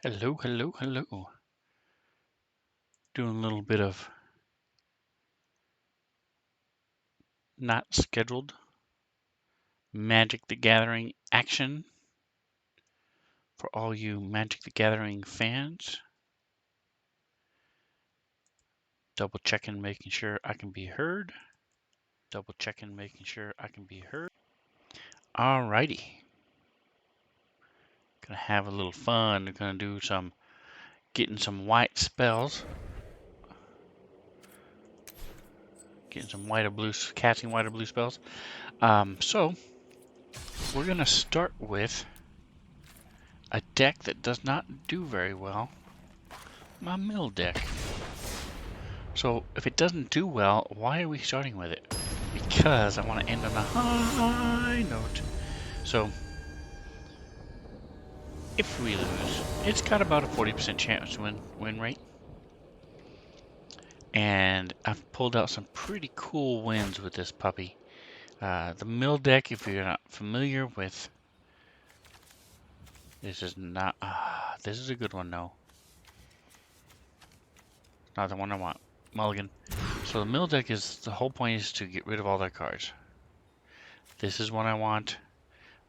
Hello, hello, hello. Doing a little bit of not scheduled Magic the Gathering action for all you Magic the Gathering fans. Double checking, making sure I can be heard. Double checking, making sure I can be heard. Alrighty. Gonna have a little fun. We're gonna do some getting some white spells. Getting some white or blue, casting white or blue spells. So we're gonna start with a deck that does not do very well. My mill deck. So if it doesn't do well, why are we starting with it? Because I want to end on a high note. So if we lose, it's got about a 40% chance to win rate. And I've pulled out some pretty cool wins with this puppy. The mill deck, if you're not familiar with, this is not, this is a good one though. Not the one I want. Mulligan. So the mill deck is, the whole point is to get rid of all their cards. This is one I want,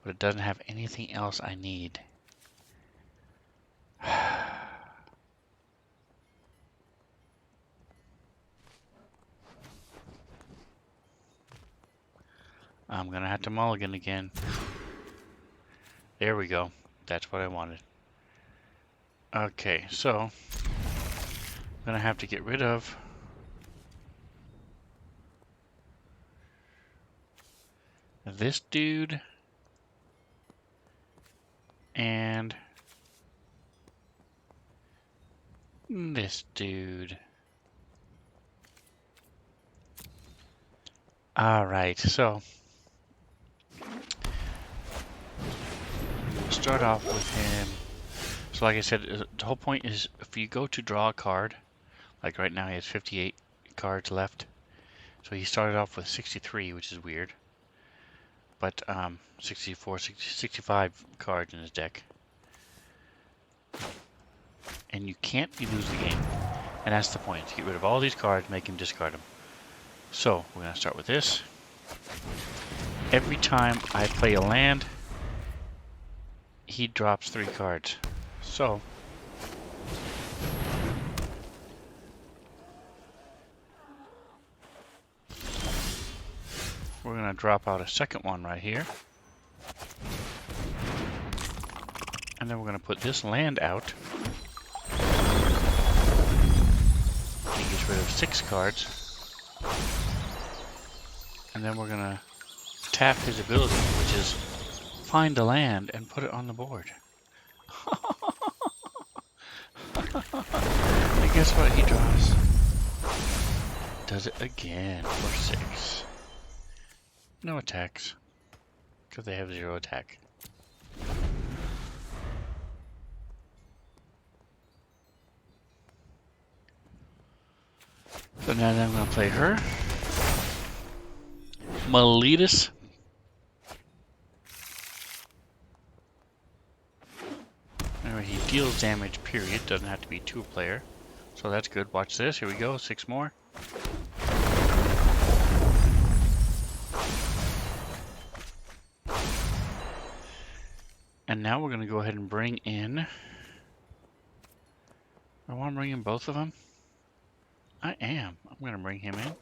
but it doesn't have anything else I need. I'm gonna have to mulligan again. There we go. That's what I wanted. Okay, so I'm gonna have to get rid of this dude and this dude. Alright, so we'll start off with him. So like I said, the whole point is if you go to draw a card, like right now he has 58 cards left. So he started off with 63, which is weird. But 64, 60, 65 cards in his deck. And you can't lose the game. And that's the point. Get rid of all these cards, make him discard them. So, we're going to start with this. Every time I play a land, he drops 3 cards. So, we're going to drop out a second one right here. And then we're going to put this land out. He gets rid of 6 cards. And then we're going to tap his ability, which is find a land and put it on the board. And guess what he draws? Does it again for 6. No attacks, because they have 0 attack. So now I'm going to play her. Miletus. Anyway, he deals damage, period. Doesn't have to be to a player. So that's good. Watch this. Here we go. 6 more. And now we're going to go ahead and bring in... I want to bring in both of them. I am. I'm going to bring him in.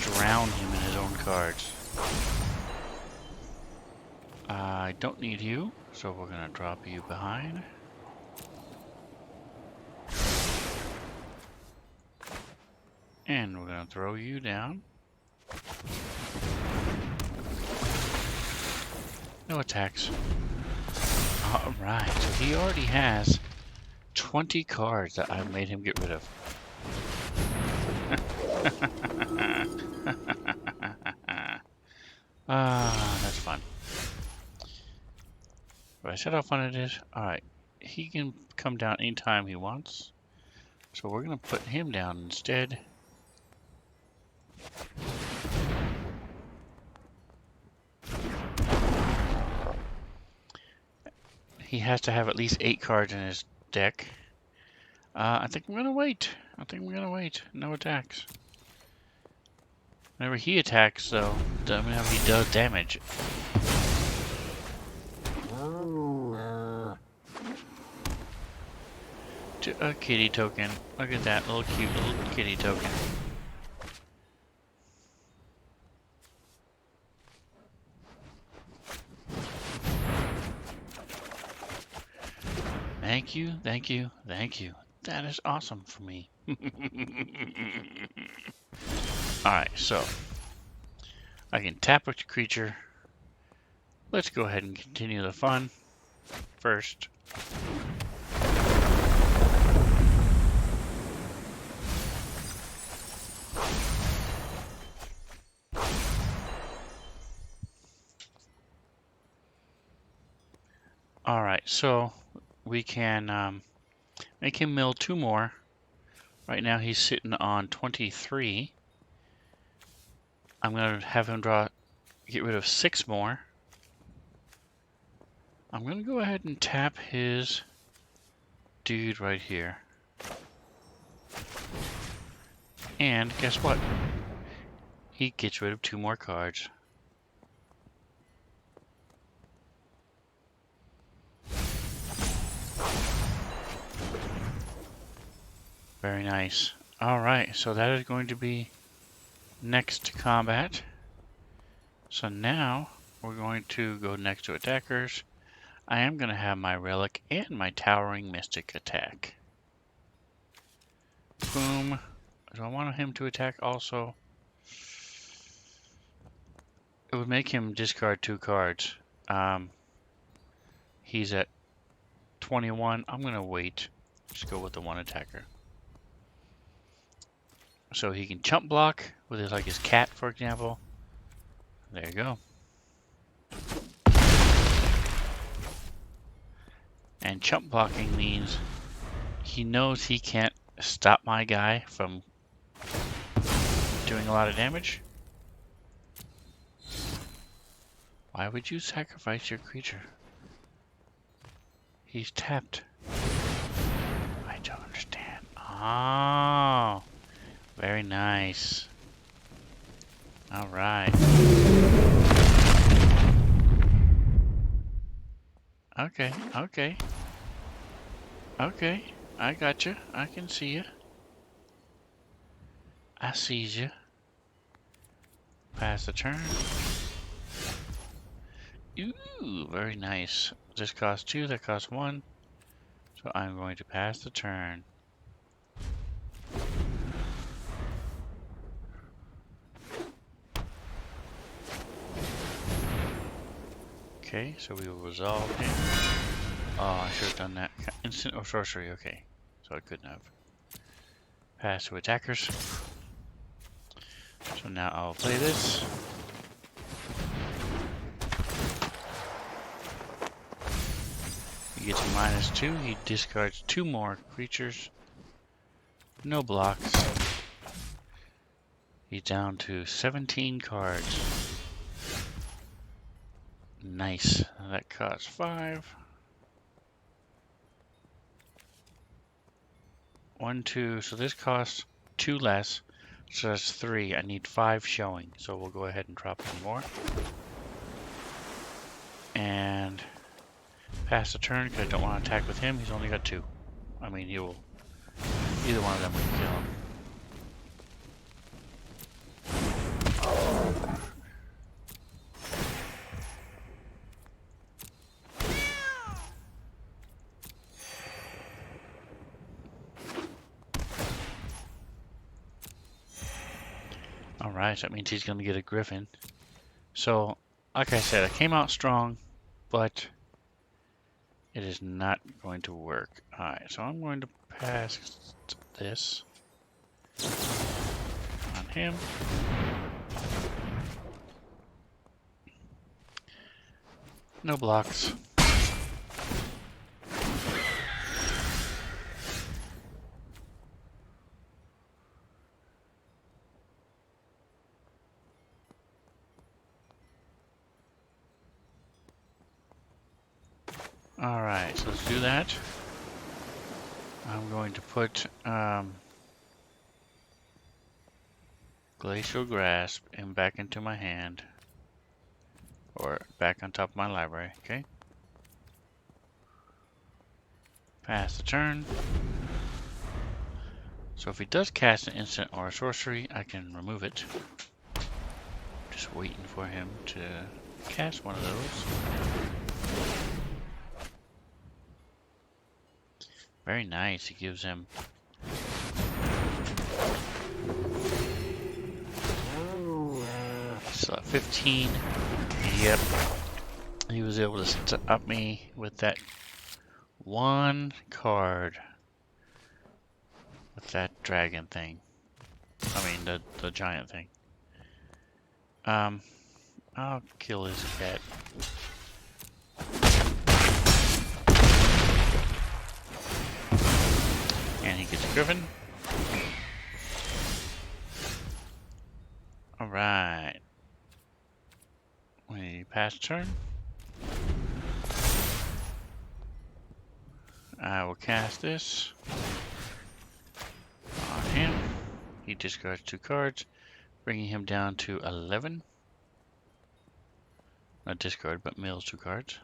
Drown him in his own cards. I don't need you, so we're going to drop you behind. And we're going to throw you down. No attacks. Alright, so he already has 20 cards that I've made him get rid of. That's fun. But I said how fun it is. Alright, he can come down anytime he wants. So we're going to put him down instead. He has to have at least 8 cards in his deck. I think I'm gonna wait. No attacks. Whenever he attacks, though, whenever he does damage. A kitty token. Look at that little cute little kitty token. Thank you, thank you, thank you. That is awesome for me. Alright, so I can tap a creature. Let's go ahead and continue the fun first. Alright, so we can make him mill 2 more. Right now he's sitting on 23. I'm going to have him get rid of 6 more. I'm going to go ahead and tap his dude right here. And guess what? He gets rid of 2 more cards. Very nice. Alright, so that is going to be next to combat. So now we're going to go next to attackers. I am going to have my relic and my towering mystic attack. Boom. Do I want him to attack also? It would make him discard 2 cards. He's at 21. I'm going to wait. Just go with the 1 attacker. So he can chump block with his cat, for example. There you go. And chump blocking means he knows he can't stop my guy from doing a lot of damage. Why would you sacrifice your creature? He's tapped. I don't understand. Oh, very nice. All right. Okay, okay. Okay, I got you. I can see you. I sees you. Pass the turn. Ooh, very nice. This costs 2, that costs 1. So I'm going to pass the turn. Okay, so we will resolve him. Oh, I should have done that. Instant or sorcery, okay. So I couldn't have. Pass to attackers. So now I'll play this. He gets a -2. He discards 2 more creatures. No blocks. He's down to 17 cards. Nice. That costs 5. 1, 2. So this costs 2 less. So that's 3. I need 5 showing. So we'll go ahead and drop 1 more. And pass the turn because I don't want to attack with him. He's only got 2. I mean, he will. Either one of them will kill him. Alright, so that means he's going to get a griffin. So, like I said, I came out strong, but it is not going to work. Alright, so I'm going to pass this on him. No blocks. Alright, so let's do that. I'm going to put Glacial Grasp and back into my hand. Or back on top of my library, okay? Pass the turn. So if he does cast an instant or a sorcery, I can remove it. Just waiting for him to cast one of those. Very nice. He gives him so 15. Yep. He was able to up me with that one card. With that dragon thing. I mean the giant thing. I'll kill his cat. And he gets Griffin. Alright. We pass turn. I will cast this on him. He discards 2 cards, bringing him down to 11. Not discard, but mills 2 cards.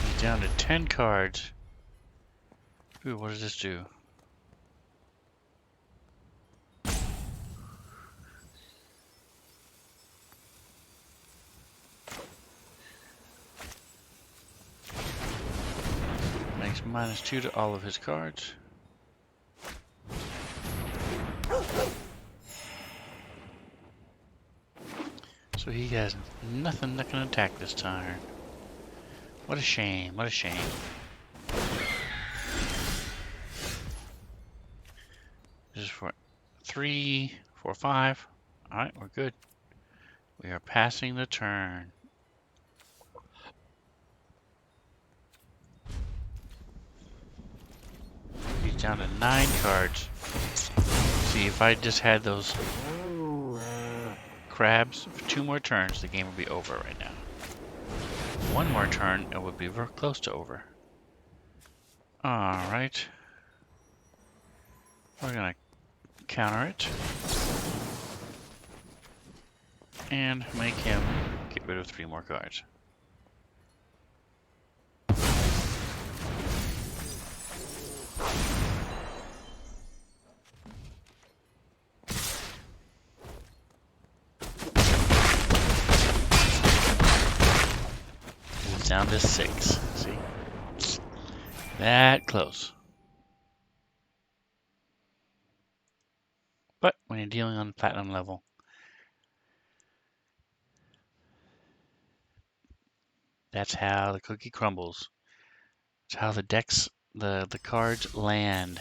He's down to 10 cards. Ooh, what does this do? Makes -2 to all of his cards. So he has nothing that can attack this time. What a shame, what a shame. This is for 3, 4, 5. Alright, we're good. We are passing the turn. He's down to 9 cards. See, if I just had those crabs for 2 more turns, the game would be over right now. 1 more turn, it would be very close to over. Alright. We're gonna counter it. And make him get rid of 3 more cards. It's down to 6. See? That close. But when you're dealing on platinum level, that's how the cookie crumbles. It's how the decks, the cards land.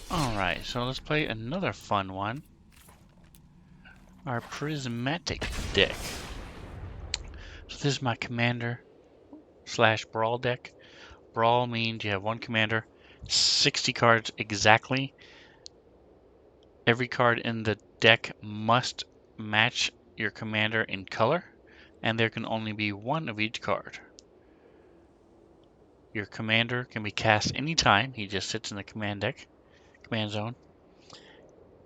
Alright, so let's play another fun one. Our prismatic deck. So this is my commander / brawl deck. Brawl means you have 1 commander, 60 cards exactly. Every card in the deck must match your commander in color, and there can only be 1 of each card. Your commander can be cast anytime. He just sits in the command zone.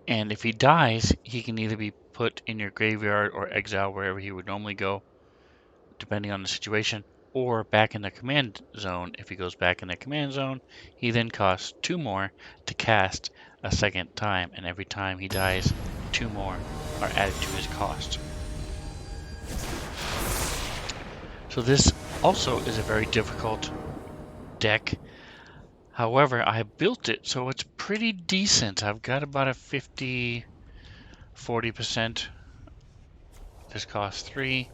And if he dies, he can either be put in your graveyard or exile wherever he would normally go, depending on the situation, or back in the command zone. If he goes back in the command zone, he then costs 2 more to cast a second time, and every time he dies, 2 more are added to his cost. So this also is a very difficult deck. However, I built it so it's pretty decent. I've got about a 40%. This costs 3.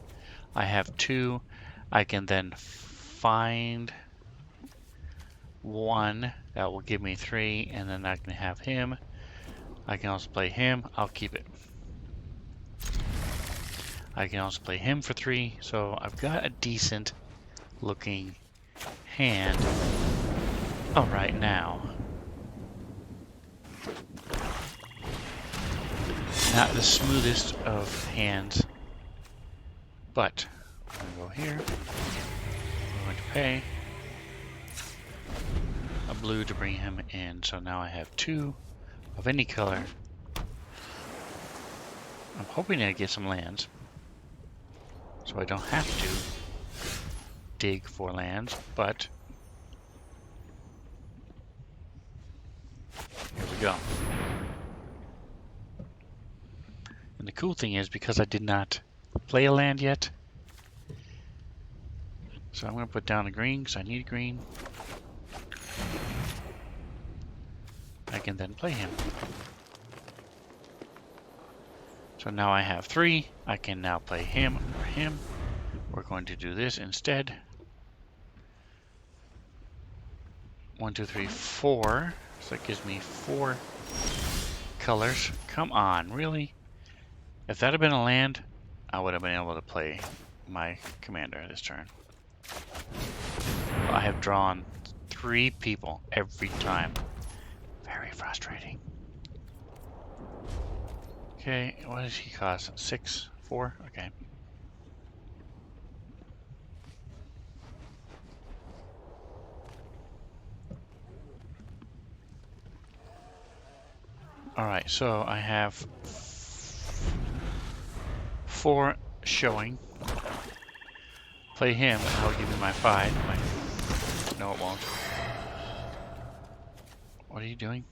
I have 2. I can then find 1 that will give me 3, and then I can have him. I can also play him. I'll keep it. I can also play him for 3, so I've got a decent looking hand. All right, now. Not the smoothest of hands, but I'm going to go here. I'm going to pay a blue to bring him in. So now I have 2 of any color. I'm hoping to get some lands, so I don't have to dig for lands, but here we go. And the cool thing is, because I did not play a land yet, so I'm going to put down a green because I need green. I can then play him. So now I have 3. I can now play him or him. We're going to do this instead. 1, 2, 3, 4. So that gives me 4 colors. Come on, really? If that had been a land, I would have been able to play my commander this turn. I have drawn 3 people every time. Very frustrating. Okay, what does he cost? 6, 4? Okay. Alright, so I have 4 showing. Play him, and I'll give you my 5. No, it won't. What are you doing?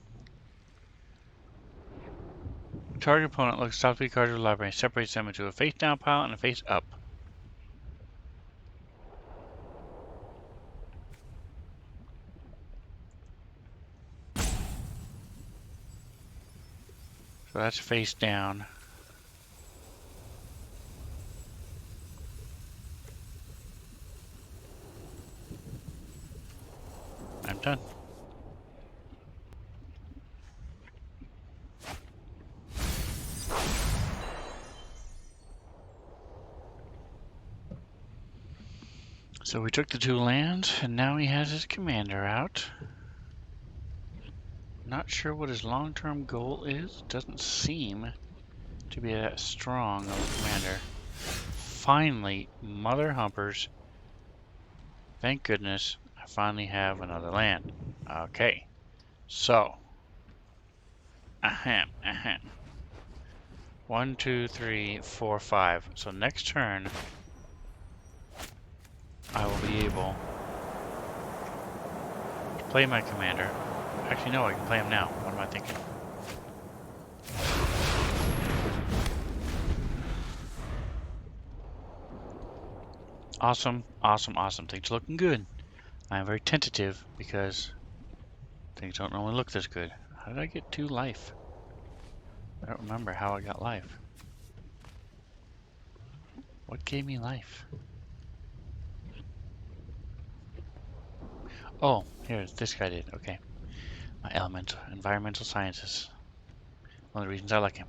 Target opponent looks top 3 cards of the library, separates them into a face down pile and a face up. So that's face down. I'm done. So we took the 2 lands, and now he has his commander out. Not sure what his long-term goal is. Doesn't seem to be that strong of a commander. Finally, mother humpers. Thank goodness I finally have another land. Okay, so. Ahem. 1, 2, 3, 4, 5. So next turn, I will be able to play my commander. Actually, no, I can play him now. What am I thinking? Awesome, awesome, awesome. Things are looking good. I'm very tentative because things don't normally look this good. How did I get 2 life? I don't remember how I got life. What gave me life? Oh, here, this guy did. Okay. My environmental sciences. One of the reasons I like him.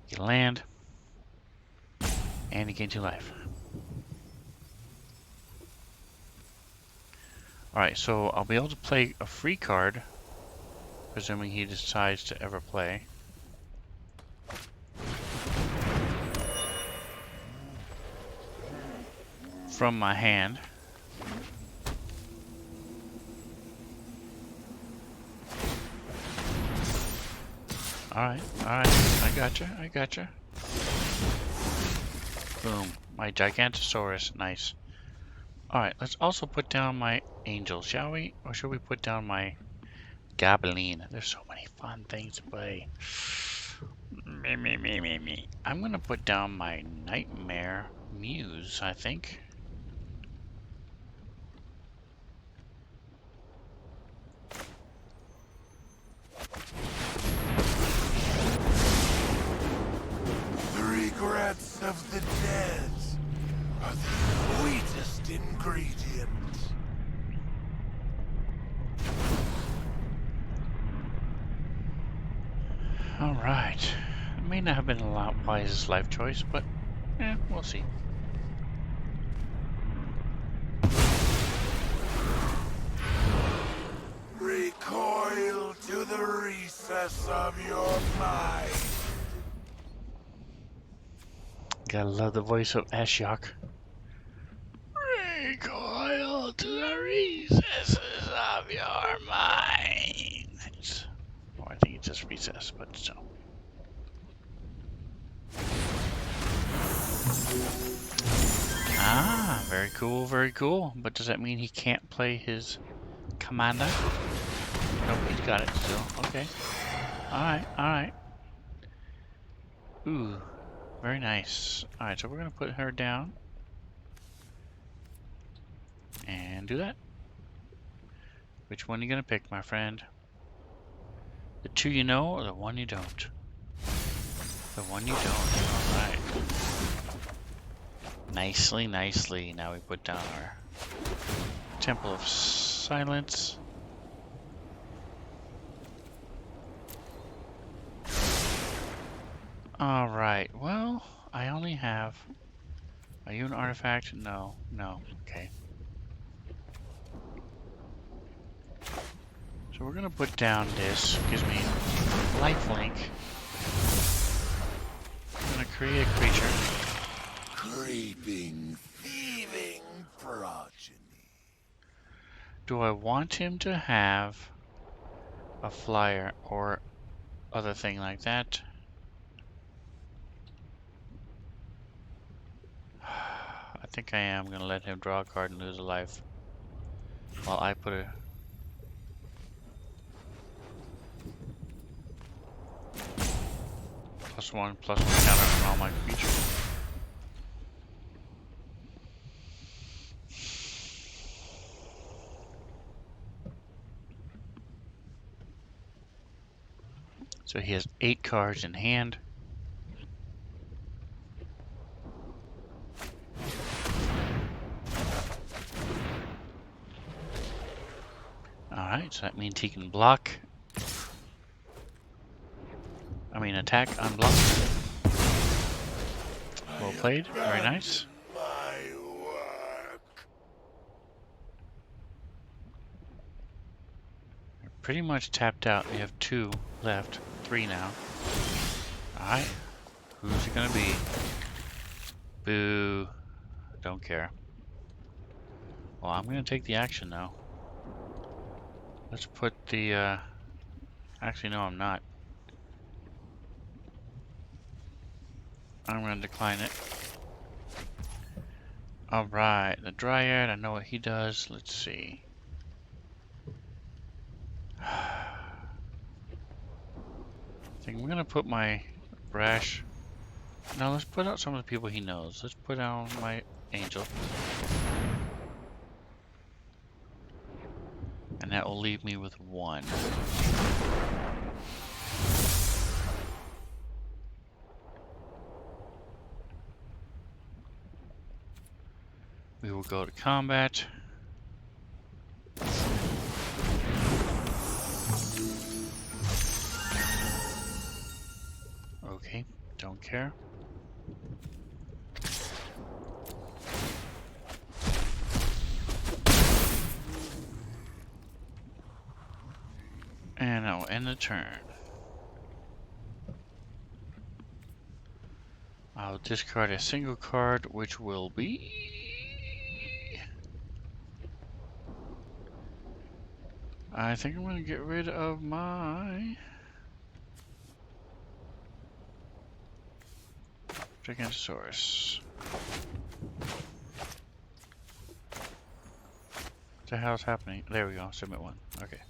You can land, and you gain 2 life. Alright, so I'll be able to play a free card, presuming he decides to ever play. From my hand. Alright, I gotcha. Boom, my Gigantosaurus, nice. Alright, let's also put down my angel, shall we? Or should we put down my goblin? There's so many fun things to play. Me. I'm gonna put down my nightmare muse, I think. The regrets of the dead are the sweetest ingredient. Alright. It may not have been a lot wisest life choice, but we'll see. Gotta love the voice of Ashiok. Recoil to the recesses of your mind. Oh, I think it's just recess, but still. Ah, very cool, very cool. But does that mean he can't play his commander? Nope, he's got it still. Okay. Alright, alright. Ooh, very nice. Alright, so we're gonna put her down. And do that. Which one are you gonna pick, my friend? The two you know or the one you don't? The one you don't. Alright. Nicely, nicely. Now we put down our Temple of Silence. Alright, well, I only have... Are you an artifact? No, no, okay. So we're gonna put down this, gives me lifelink. I'm gonna create a creature. Creeping, thieving progeny. Do I want him to have a flyer or other thing like that? I think I am gonna let him draw a card and lose a life. While I put a... +1/+1 counter on all my creatures. So he has 8 cards in hand. Alright, so that means he can block. I mean attack, unblock. Well played, very nice. My work. You're pretty much tapped out. You have 2 left, 3 now. Alright, who's it gonna be? Boo. Don't care. Well, I'm gonna take the action now. Let's put the, actually, no, I'm not. I'm gonna decline it. Alright, the Dryad, I know what he does. Let's see. I think I'm gonna put my Brash. Now let's put out some of the people he knows. Let's put out my Angel. And that will leave me with 1. We will go to combat. Okay, don't care. And I'll end the turn. I'll discard a single card, which will be... I think I'm going to get rid of my... Gigantosaurus. What the hell's happening? There we go, submit 1. Okay.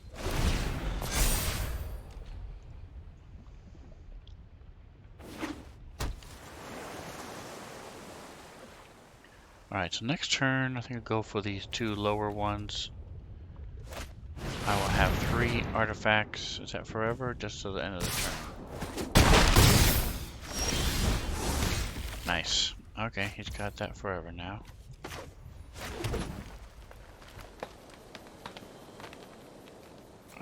Alright, so next turn, I think I'll go for these 2 lower ones. I will have 3 artifacts. Is that forever? Just to the end of the turn. Nice. Okay, he's got that forever now.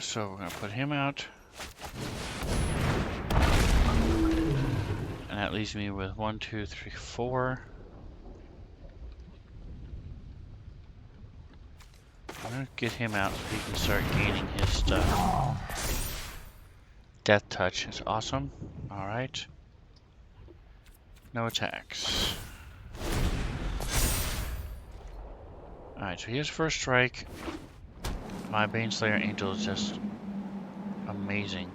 So we're going to put him out. And that leaves me with 1, 2, 3, 4. I'm gonna get him out so he can start gaining his stuff. Death Touch is awesome. Alright. no attacks. Alright, so here's first strike. My Baneslayer Angel is just amazing.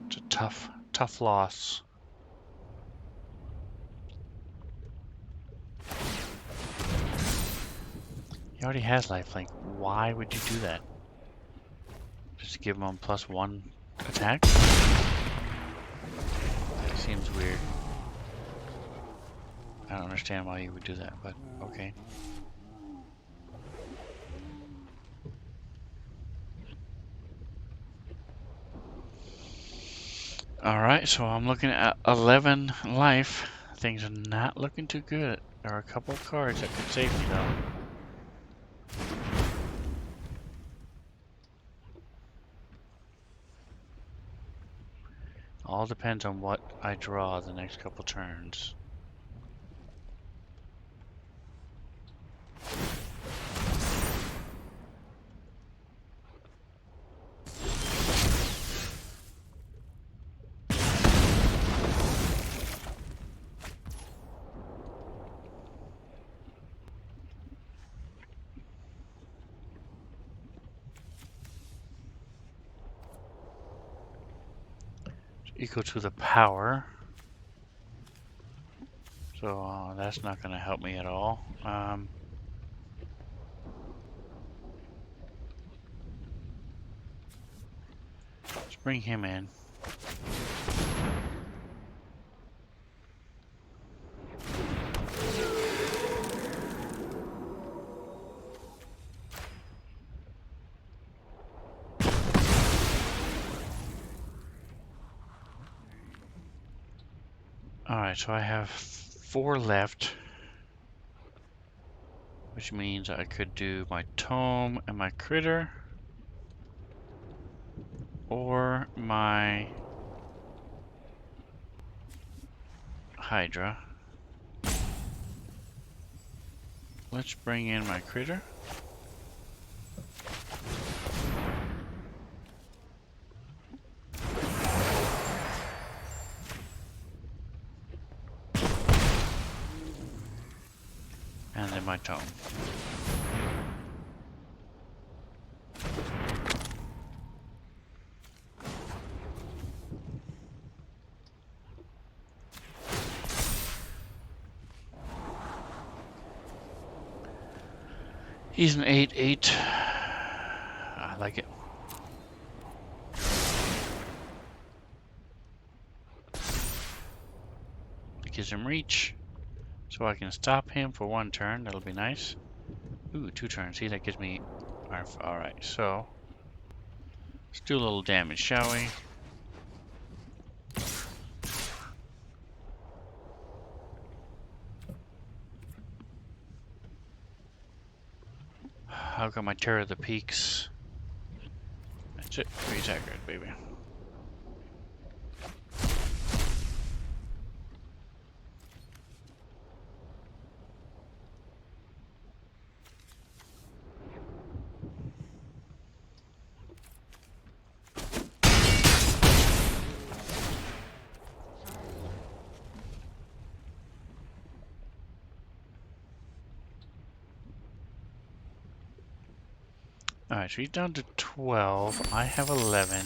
It's a tough loss. He already has lifelink. Why would you do that? Just to give him +1 attack? That seems weird. I don't understand why you would do that, but okay. Alright, so I'm looking at 11 life. Things are not looking too good. There are a couple of cards that could save me though. All depends on what I draw the next couple turns. Equal to the power. So that's not going to help me at all. Let's bring him in. Alright, so I have 4 left. Which means I could do my tome and my critter. Or my Hydra. Let's bring in my critter. And then my tome. He's an 8/8. I like it. It gives him reach, so I can stop him for 1 turn. That'll be nice. Ooh, 2 turns. See, that gives me. Alright, so let's do a little damage, shall we? I've got my Terror of the Peaks. That's it. 3 attackers, baby. Alright, so he's down to 12. I have 11.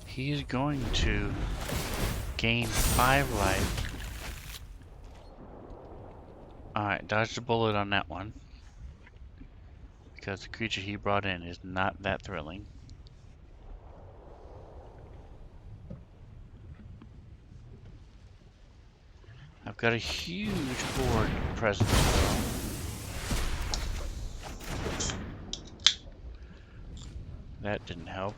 He's going to gain 5 life. Alright, dodge the bullet on that one. Because the creature he brought in is not that thrilling. I've got a huge board presence though. That didn't help.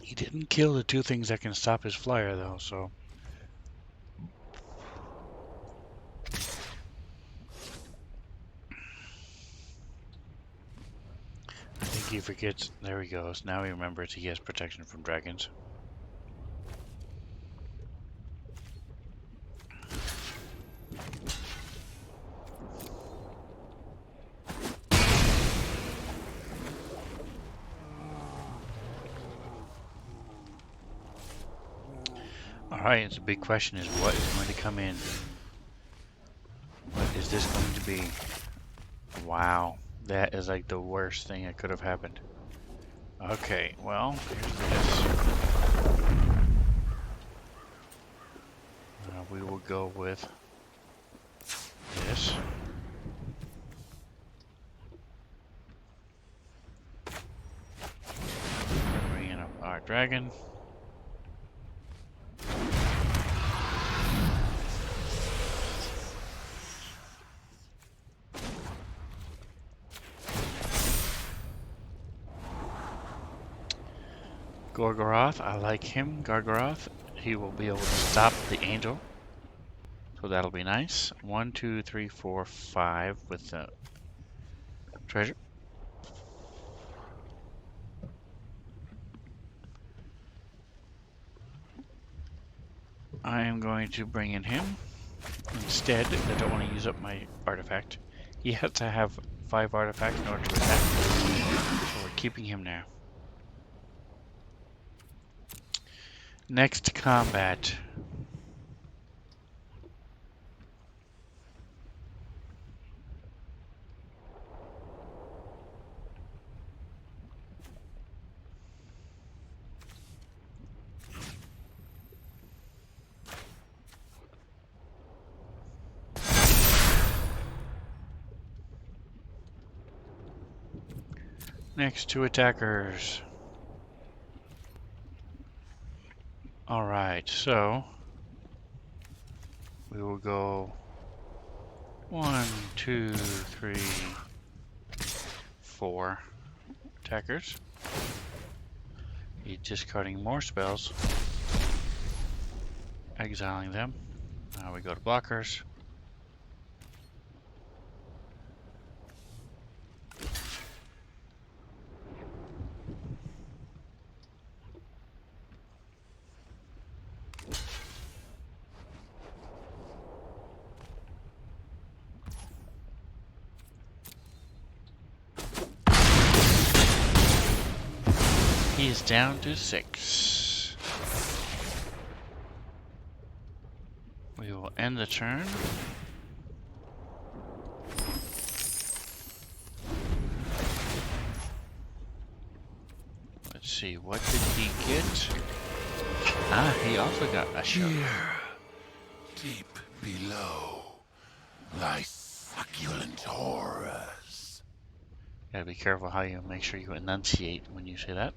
He didn't kill the 2 things that can stop his flyer though, so. I think he forgets. There he goes. Now he remembers he has protection from dragons. Alright, the big question is what is going to come in? What is this going to be? Wow, that is like the worst thing that could have happened. Okay, well, here's this. We will go with this. Bring in our dragon. Gorgoroth, I like him. Gargoroth, he will be able to stop the angel. So that'll be nice. 1, 2, 3, 4, 5 with the treasure. I am going to bring in him. Instead, I don't want to use up my artifact. He has to have 5 artifacts in order to attack. So we're keeping him now. Next combat. Next 2 attackers. Alright, so we will go 1, 2, 3, 4 attackers. He's discarding more spells, exiling them. Now we go to blockers. He is down to 6. We will end the turn. Let's see, what did he get? Ah, he also got a shot. Here, deep below, lie succulent horrors. Gotta be careful how you make sure you enunciate when you say that.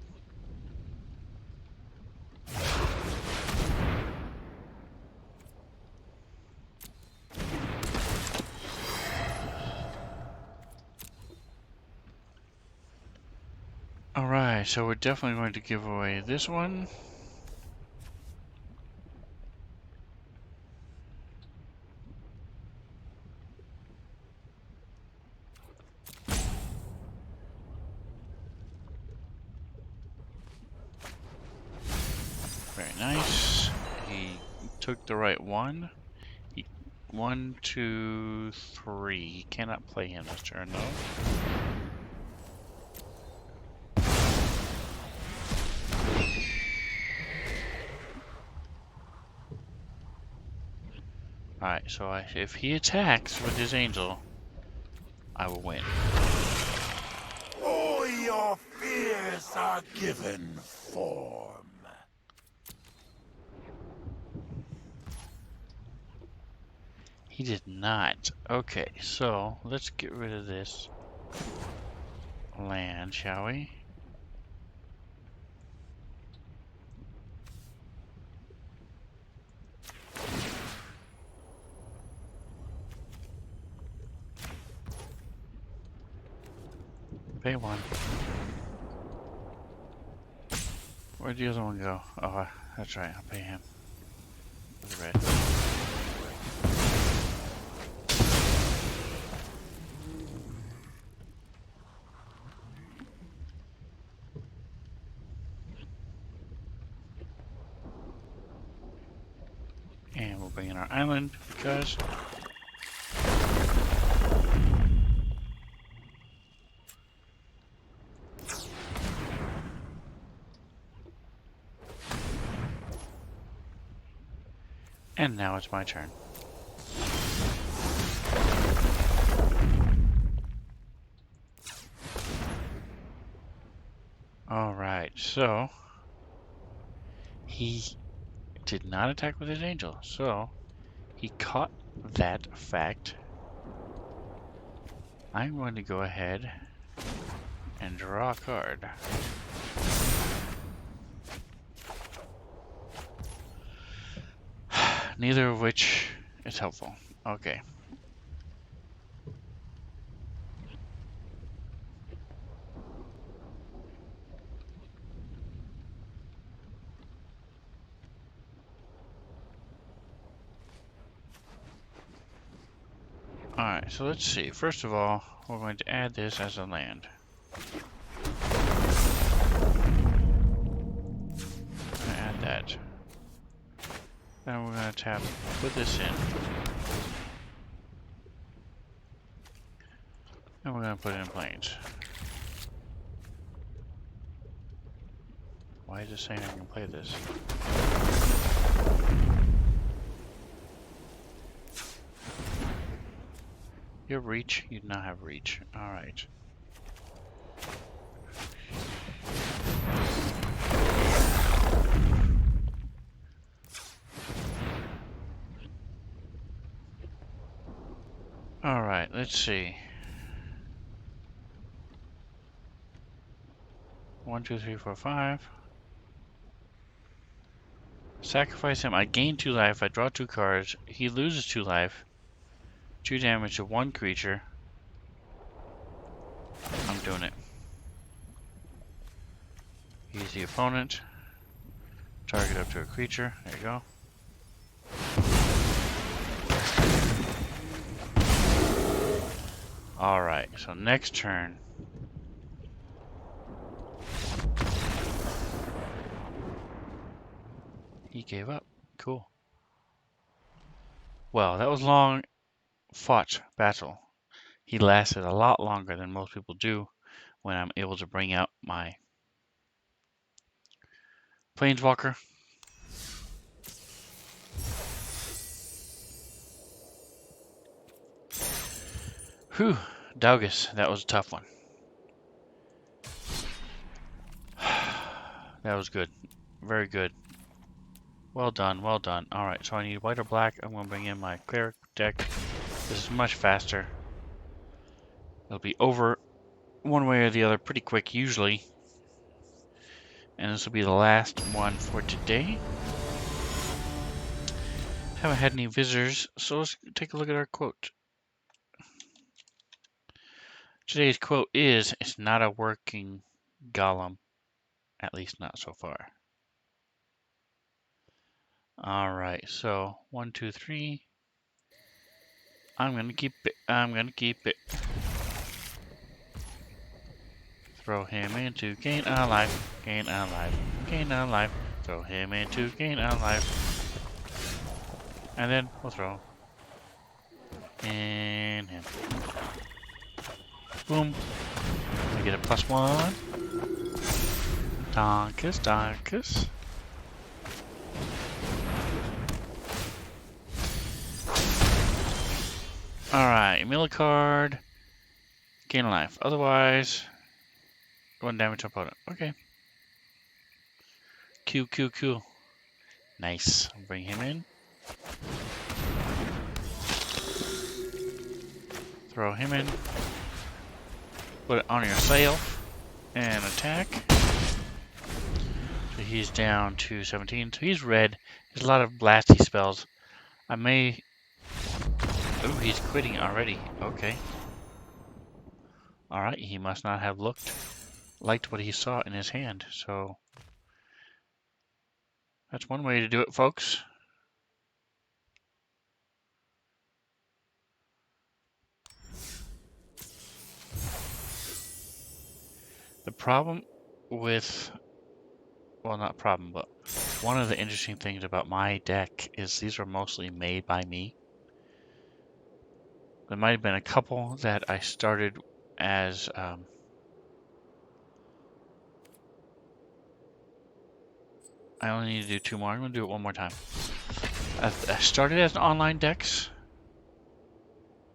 Alright, so we're definitely going to give away this one. Very nice. He took the right one. 1, 2, 3. He cannot play him this turn though. Alright, so if he attacks with his angel, I will win. All your fears are given form. He did not. Okay, so let's get rid of this land, shall we? Pay 1. Where'd the other one go? Oh, that's right, I'll pay him. With the red. And we'll bring in our island because And now it's my turn. Alright, so he did not attack with his angel, so he caught that fact. I'm going to go ahead and draw a card. Neither of which is helpful. Okay. Alright, so let's see. First of all, we're going to add this as a land. Add that. Then we're going to put this in. And we're going to put it in plains. Why is it saying I can play this? You have reach? You do not have reach. Alright. Alright, let's see. 1, 2, 3, 4, 5. Sacrifice him. I gain 2 life. I draw 2 cards. He loses 2 life. 2 damage to 1 creature. I'm doing it. He's the opponent. Target up to a creature. There you go. Alright, so next turn. He gave up. Cool. Well, that was long fought battle. He lasted a lot longer than most people do when I'm able to bring out my Planeswalker. Whew, Daugus, that was a tough one. That was good. Very good. Well done, well done. Alright, so I need white or black. I'm going to bring in my cleric deck. This is much faster. It'll be over one way or the other pretty quick usually. And this will be the last one for today. Haven't had any visitors, so let's take a look at our quote. Today's quote is, "It's not a working golem, at least not so far." Alright, so 1, 2, 3. I'm gonna keep it. I'm gonna keep it. Throw him in to gain a life. Gain a life. Gain a life. Throw him in to gain a life. And then we'll throw in him. Boom. We get a +1. Donkus, donkus. Alright, mill a card. Gain a life. Otherwise, 1 damage to opponent. Okay. Q, Q, Q. Nice. Bring him in. Throw him in. Put it on yourself. And attack. So he's down to 17. So he's red. There's a lot of blasty spells. I may... Ooh, he's quitting already. Okay. Alright, he must not have liked what he saw in his hand. So that's one way to do it, folks. The problem with, well, not problem, but one of the interesting things about my deck is these are mostly made by me. There might have been a couple that I started as I only need to do 2 more. I'm going to do it one more time. I started as online decks,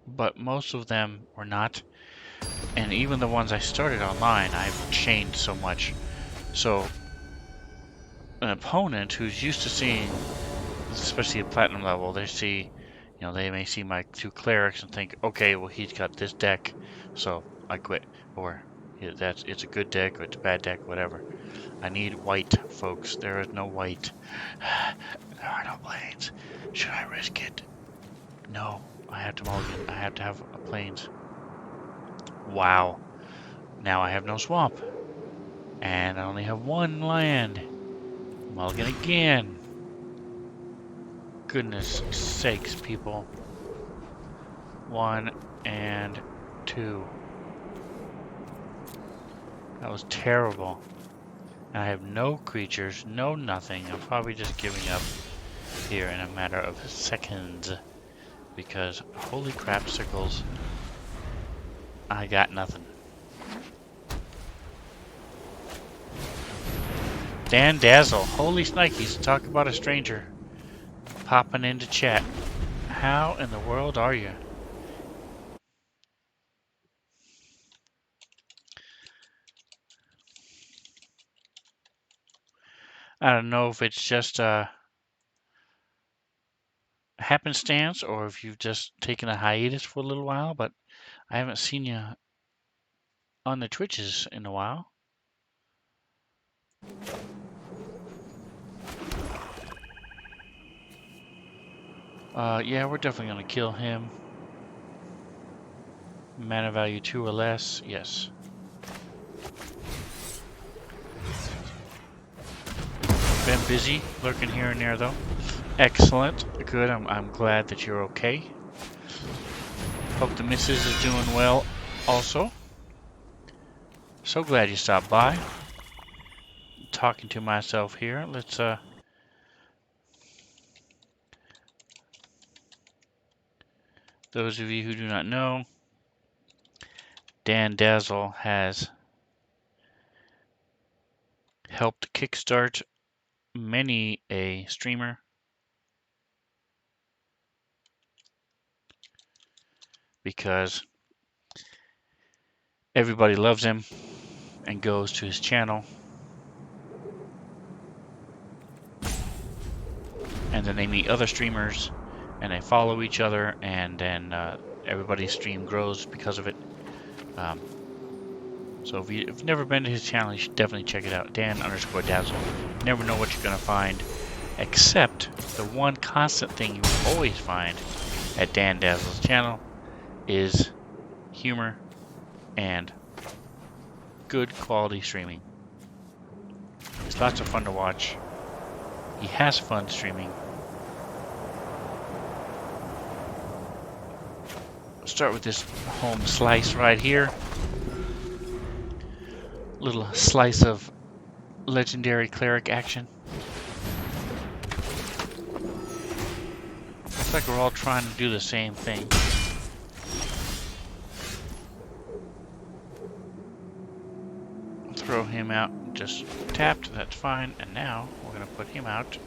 but most of them were not. And even the ones I started online, I've changed so much. So an opponent who's used to seeing, especially at platinum level, they may see my 2 clerics and think, okay, well, he's got this deck, so I quit. Or yeah, it's a good deck or it's a bad deck, whatever. I need white, folks. There is no white. There are no planes. Should I risk it? No. I have to mulligan. I have to have a plains. Wow. Now I have no swamp. And I only have 1 land. Mulligan again. Goodness sakes, people. 1 and 2. That was terrible. And I have no creatures, no nothing. I'm probably just giving up here in a matter of seconds. Because, holy crap, sickles. I got nothing. Dan Dazzle. Holy snikes, talk about a stranger. Popping into chat. How in the world are you? I don't know if it's just happenstance or if you've just taken a hiatus for a little while, but I haven't seen you on the Twitches in a while. Yeah, we're definitely gonna kill him. Mana value 2 or less, yes. Been busy, lurking here and there though. Excellent, good, I'm glad that you're okay. Hope the missus is doing well also. So glad you stopped by. I'm talking to myself here. Let's those of you who do not know, Dan Dazzle has helped kickstart many a streamer because everybody loves him and goes to his channel, and then they meet other streamers and they follow each other, and then everybody's stream grows because of it. So if you've never been to his channel, you should definitely check it out. Dan_Dazzle. You never know what you're gonna find, except the one constant thing you will always find at Dan Dazzle's channel is humor and good quality streaming. It's lots of fun to watch. He has fun streaming. Let's start with this home slice right here. Little slice of legendary cleric action. Looks like we're all trying to do the same thing. Throw him out, just tapped, that's fine. And now we're gonna put him out.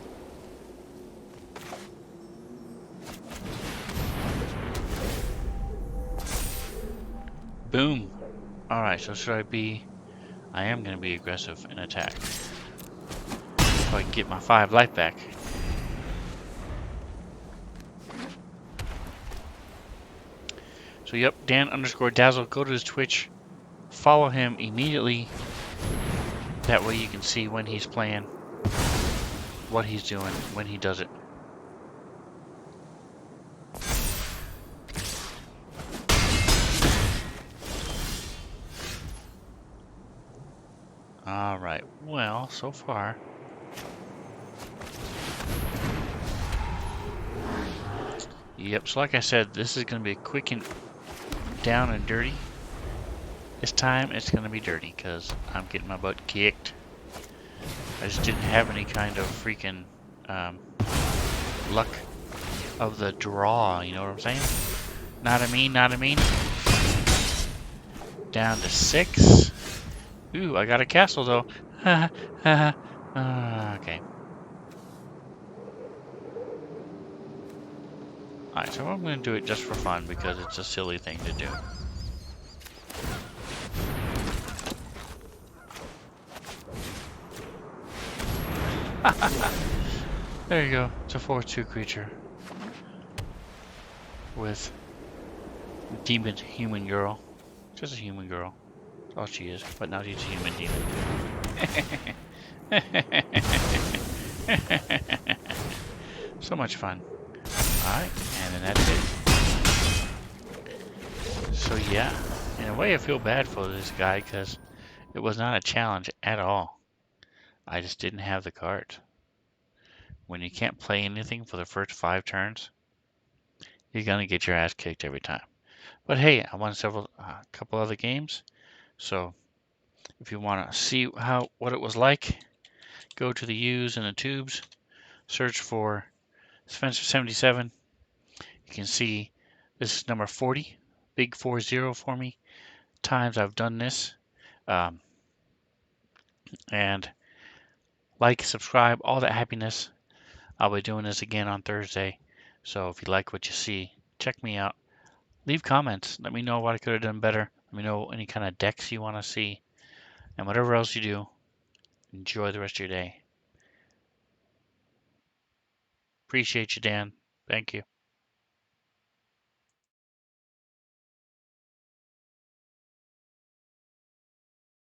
Boom. Alright, so should I be... I am gonna be aggressive in attack. So I can get my 5 life back. So yep, Dan_Dazzle, go to his Twitch, follow him immediately. That way you can see when he's playing, what he's doing, when he does it. Alright, well, so far. Yep, so like I said, this is going to be quick and down and dirty. This time it's going to be dirty because I'm getting my butt kicked. I just didn't have any kind of freaking luck of the draw, you know what I'm saying? Not a mean. Down to 6. Ooh, I got a castle though. Okay. Alright, so I'm going to do it just for fun because it's a silly thing to do. There you go. It's a 4/2 creature with demon human girl. Just a human girl. That's all she is. But now she's a human demon. So much fun. Alright, and then that's it. So yeah, in a way I feel bad for this guy because it was not a challenge at all. I just didn't have the cards. When you can't play anything for the first 5 turns, you're gonna get your ass kicked every time. But hey, I won a couple other games. So if you want to see what it was like, go to the U's and the tubes, search for Spencer 77. You can see this is number 40, big 40 for me. Times I've done this. And like, subscribe, all that happiness. I'll be doing this again on Thursday. So if you like what you see, check me out. Leave comments. Let me know what I could have done better. Let me know any kind of decks you want to see. And whatever else you do, enjoy the rest of your day. Appreciate you, Dan. Thank you.